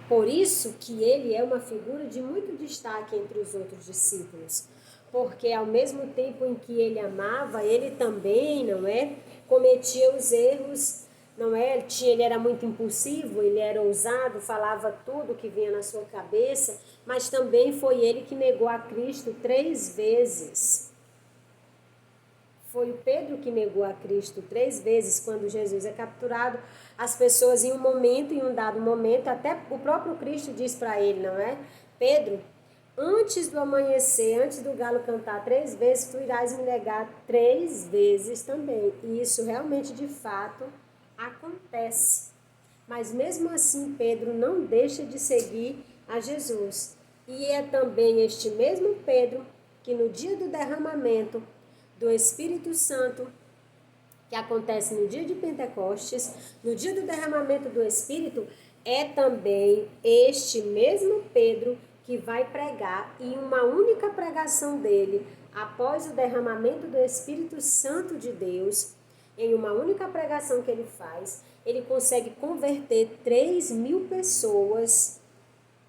Por isso que ele é uma figura de muito destaque entre os outros discípulos, porque ao mesmo tempo em que ele amava, ele também, não é, cometia os erros, não é? Ele era muito impulsivo, ele era ousado, falava tudo que vinha na sua cabeça, mas também foi ele que negou a Cristo 3 vezes. Foi o Pedro que negou a Cristo 3 vezes quando Jesus é capturado. As pessoas em um dado momento, até o próprio Cristo diz para ele, não é? Pedro, antes do amanhecer, antes do galo cantar 3 vezes, tu irás me negar 3 vezes também. E isso realmente, de fato, acontece. Mas mesmo assim, Pedro não deixa de seguir a Jesus. E é também este mesmo Pedro que no dia do derramamento do Espírito Santo, que acontece no dia de Pentecostes, no dia do derramamento do Espírito, é também este mesmo Pedro que vai pregar, e uma única pregação dele, após o derramamento do Espírito Santo de Deus, em uma única pregação que ele faz, ele consegue converter 3.000 pessoas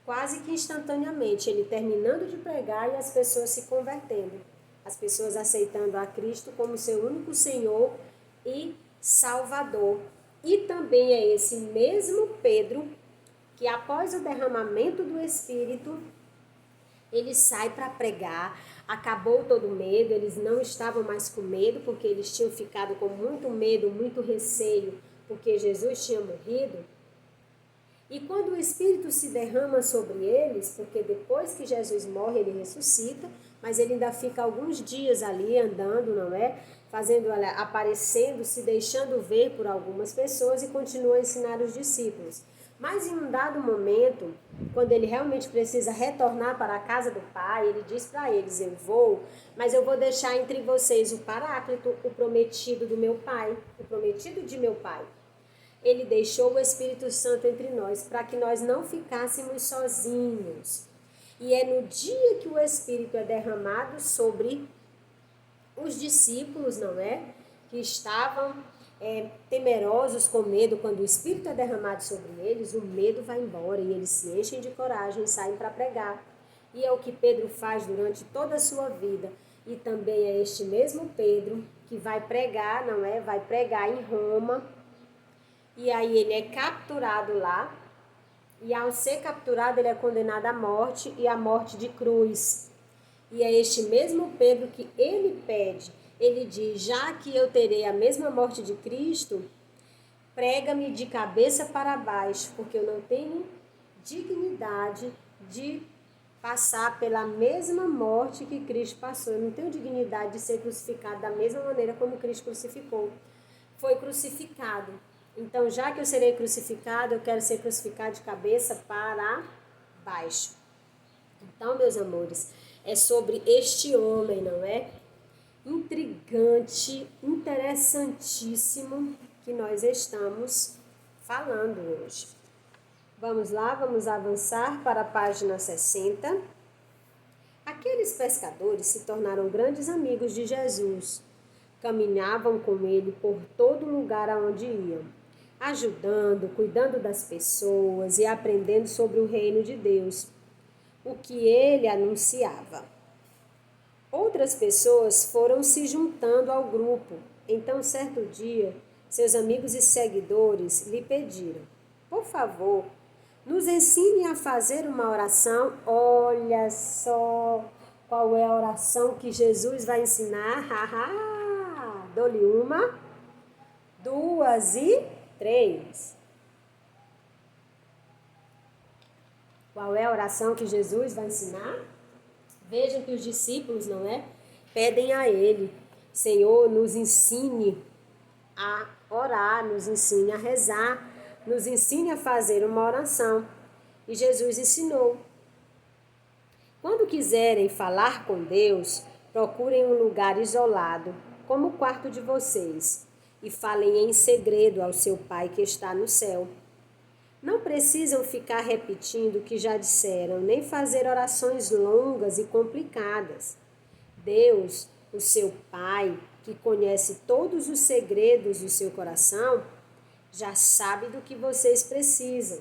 quase que instantaneamente, ele terminando de pregar e as pessoas se convertendo, as pessoas aceitando a Cristo como seu único Senhor e Salvador. E também é esse mesmo Pedro que, após o derramamento do Espírito, ele sai para pregar, acabou todo o medo, eles não estavam mais com medo, porque eles tinham ficado com muito medo, muito receio, porque Jesus tinha morrido. E quando o Espírito se derrama sobre eles, porque depois que Jesus morre, ele ressuscita, mas ele ainda fica alguns dias ali andando, não é? Fazendo, aparecendo, se deixando ver por algumas pessoas e continua a ensinar os discípulos. Mas em um dado momento, quando ele realmente precisa retornar para a casa do Pai, ele diz para eles, eu vou, mas eu vou deixar entre vocês o Paráclito, o prometido do meu Pai, o prometido de meu Pai. Ele deixou o Espírito Santo entre nós para que nós não ficássemos sozinhos. E é no dia que o Espírito é derramado sobre os discípulos, não é? Que estavam temerosos, com medo. Quando o Espírito é derramado sobre eles, o medo vai embora e eles se enchem de coragem e saem para pregar. E é o que Pedro faz durante toda a sua vida. E também é este mesmo Pedro que vai pregar, não é? Vai pregar em Roma. E aí ele é capturado lá, e ao ser capturado ele é condenado à morte, e à morte de cruz. E é este mesmo Pedro que ele pede, ele diz, já que eu terei a mesma morte de Cristo, prega-me de cabeça para baixo, porque eu não tenho dignidade de passar pela mesma morte que Cristo passou. Eu não tenho dignidade de ser crucificado da mesma maneira como Cristo crucificou. Foi crucificado. Então, já que eu serei crucificado, eu quero ser crucificado de cabeça para baixo. Então, meus amores, é sobre este homem, não é? Intrigante, interessantíssimo que nós estamos falando hoje. Vamos lá, vamos avançar para a página 60. Aqueles pescadores se tornaram grandes amigos de Jesus. Caminhavam com ele por todo lugar aonde iam, ajudando, cuidando das pessoas e aprendendo sobre o reino de Deus, o que ele anunciava. Outras pessoas foram se juntando ao grupo. Então, certo dia, seus amigos e seguidores lhe pediram: por favor, nos ensine a fazer uma oração. Olha só qual é a oração que Jesus vai ensinar. Dou-lhe uma, duas e 3. Qual é a oração que Jesus vai ensinar? Vejam que os discípulos, não é? Pedem a ele: Senhor, nos ensine a orar, nos ensine a rezar, nos ensine a fazer uma oração. E Jesus ensinou. Quando quiserem falar com Deus, procurem um lugar isolado, como o quarto de vocês, e falem em segredo ao seu Pai que está no céu. Não precisam ficar repetindo o que já disseram, nem fazer orações longas e complicadas. Deus, o seu Pai, que conhece todos os segredos do seu coração, já sabe do que vocês precisam.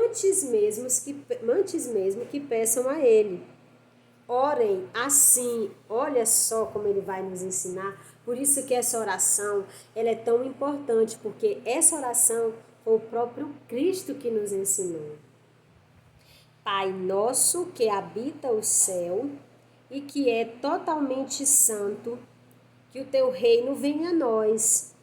antes mesmo que peçam a Ele. Orem assim, olha só como Ele vai nos ensinar. Por isso que essa oração, ela é tão importante, porque essa oração foi o próprio Cristo que nos ensinou. Pai nosso que habita o céu e que é totalmente santo, que o teu reino venha a nós.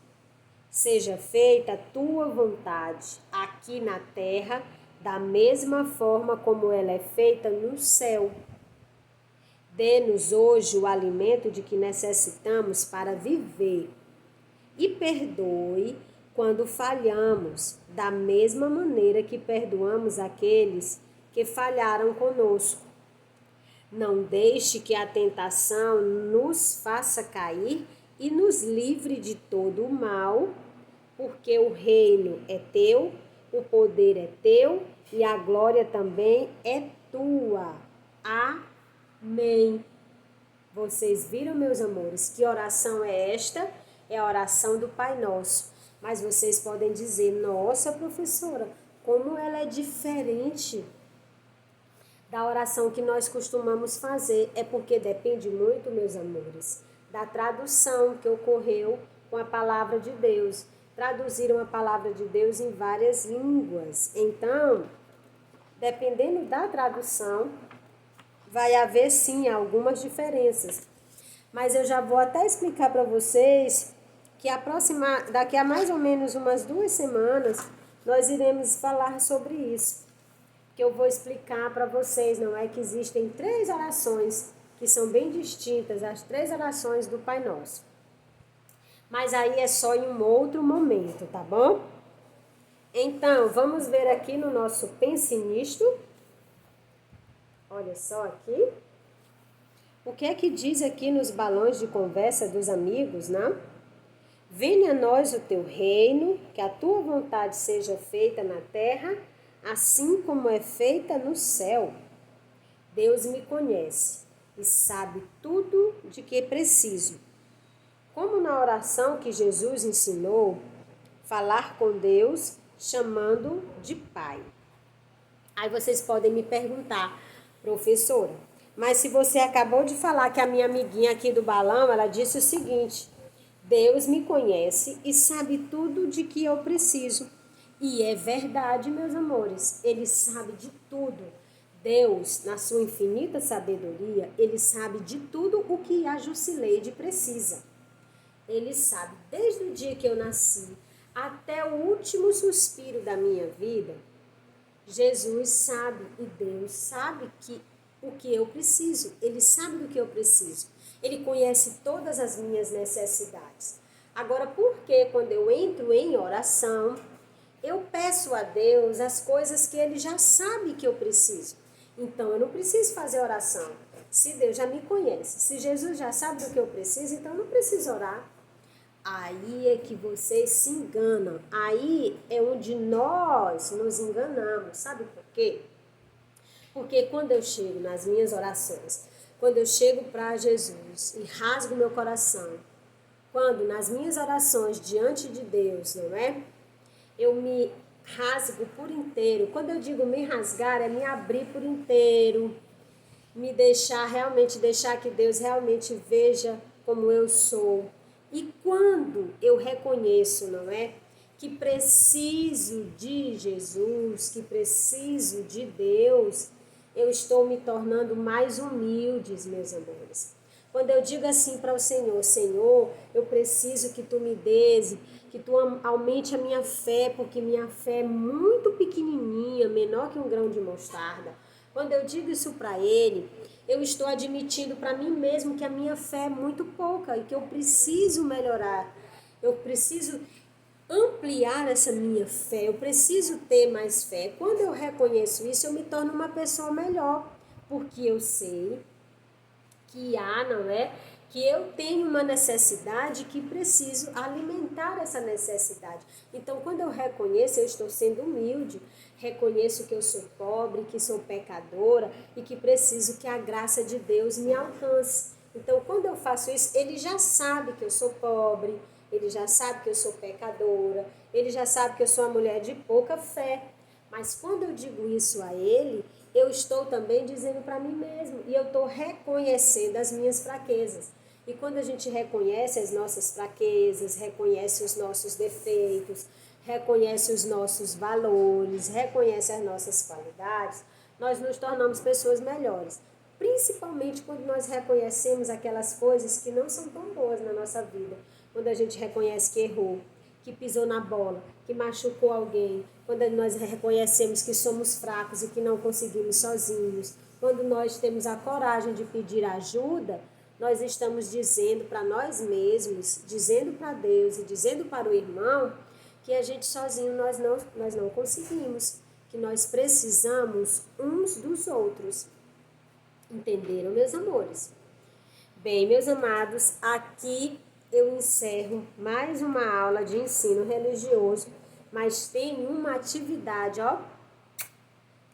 Seja feita a tua vontade aqui na terra, da mesma forma como ela é feita no céu. Dê-nos hoje o alimento de que necessitamos para viver e perdoe quando falhamos, da mesma maneira que perdoamos aqueles que falharam conosco. Não deixe que a tentação nos faça cair e nos livre de todo o mal, porque o reino é teu, o poder é teu e a glória também é tua. Amém. Vocês viram, meus amores, que oração é esta? É a oração do Pai Nosso. Mas vocês podem dizer, nossa, professora, como ela é diferente da oração que nós costumamos fazer. É porque depende muito, meus amores, da tradução que ocorreu com a palavra de Deus. Traduziram a palavra de Deus em várias línguas. Então, dependendo da tradução, vai haver sim algumas diferenças. Mas eu já vou até explicar para vocês que daqui a mais ou menos umas 2 semanas, nós iremos falar sobre isso. Que eu vou explicar para vocês, não é que existem 3 orações que são bem distintas, as 3 orações do Pai Nosso. Mas aí é só em um outro momento, tá bom? Então, vamos ver aqui no nosso Pense Nisto. Olha só aqui. O que é que diz aqui nos balões de conversa dos amigos, não? Venha a nós o teu reino, que a tua vontade seja feita na terra, assim como é feita no céu. Deus me conhece e sabe tudo de que preciso. Como na oração que Jesus ensinou, falar com Deus chamando de Pai. Aí vocês podem me perguntar, professora, mas se você acabou de falar que a minha amiguinha aqui do balão, ela disse o seguinte, Deus me conhece e sabe tudo de que eu preciso. E é verdade, meus amores, Ele sabe de tudo. Deus, na sua infinita sabedoria, Ele sabe de tudo o que a Jusileide precisa. Ele sabe desde o dia que eu nasci até o último suspiro da minha vida. Jesus sabe e Deus sabe o que eu preciso. Ele sabe do que eu preciso. Ele conhece todas as minhas necessidades. Agora, por que quando eu entro em oração, eu peço a Deus as coisas que Ele já sabe que eu preciso? Então, eu não preciso fazer oração. Se Deus já me conhece, se Jesus já sabe do que eu preciso, então eu não preciso orar. Aí é que vocês se enganam. Aí é onde nós nos enganamos. Sabe por quê? Porque quando eu chego nas minhas orações, quando eu chego para Jesus e rasgo meu coração, quando nas minhas orações diante de Deus, não é? Eu me rasgo por inteiro. Quando eu digo me rasgar, é me abrir por inteiro, me deixar que Deus realmente veja como eu sou. E quando eu reconheço, não é? Que preciso de Jesus, que preciso de Deus, eu estou me tornando mais humilde, meus amores. Quando eu digo assim para o Senhor, Senhor, eu preciso que tu me dês, que tu aumente a minha fé, porque minha fé é muito pequenininha, menor que um grão de mostarda. Quando eu digo isso para Ele, eu estou admitindo para mim mesmo que a minha fé é muito pouca e que eu preciso melhorar. Eu preciso ampliar essa minha fé, eu preciso ter mais fé. Quando eu reconheço isso, eu me torno uma pessoa melhor, porque eu sei que não é? Que eu tenho uma necessidade que preciso alimentar essa necessidade. Então, quando eu reconheço, eu estou sendo humilde, reconheço que eu sou pobre, que sou pecadora e que preciso que a graça de Deus me alcance. Então, quando eu faço isso, Ele já sabe que eu sou pobre, Ele já sabe que eu sou pecadora, Ele já sabe que eu sou uma mulher de pouca fé. Mas quando eu digo isso a ele, eu estou também dizendo para mim mesmo. E eu estou reconhecendo as minhas fraquezas. E quando a gente reconhece as nossas fraquezas, reconhece os nossos defeitos, reconhece os nossos valores, reconhece as nossas qualidades, nós nos tornamos pessoas melhores. Principalmente quando nós reconhecemos aquelas coisas que não são tão boas na nossa vida. Quando a gente reconhece que errou, que pisou na bola, que machucou alguém. Quando nós reconhecemos que somos fracos e que não conseguimos sozinhos. Quando nós temos a coragem de pedir ajuda, nós estamos dizendo para nós mesmos, dizendo para Deus e dizendo para o irmão que a gente sozinho nós não conseguimos, que nós precisamos uns dos outros. Entenderam, meus amores? Bem, meus amados, aqui eu encerro mais uma aula de ensino religioso, mas tem uma atividade, ó,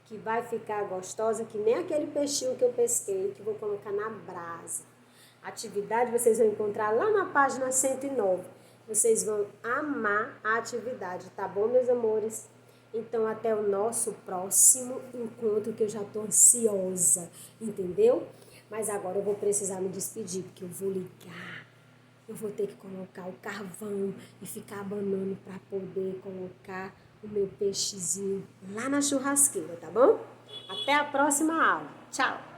que vai ficar gostosa, que nem aquele peixinho que eu pesquei, que vou colocar na brasa. Atividade vocês vão encontrar lá na página 109. Vocês vão amar a atividade, tá bom, meus amores? Então, até o nosso próximo encontro, que eu já tô ansiosa, entendeu? Mas agora eu vou precisar me despedir, porque eu vou ligar. Eu vou ter que colocar o carvão e ficar abanando para poder colocar o meu peixezinho lá na churrasqueira, tá bom? Até a próxima aula. Tchau!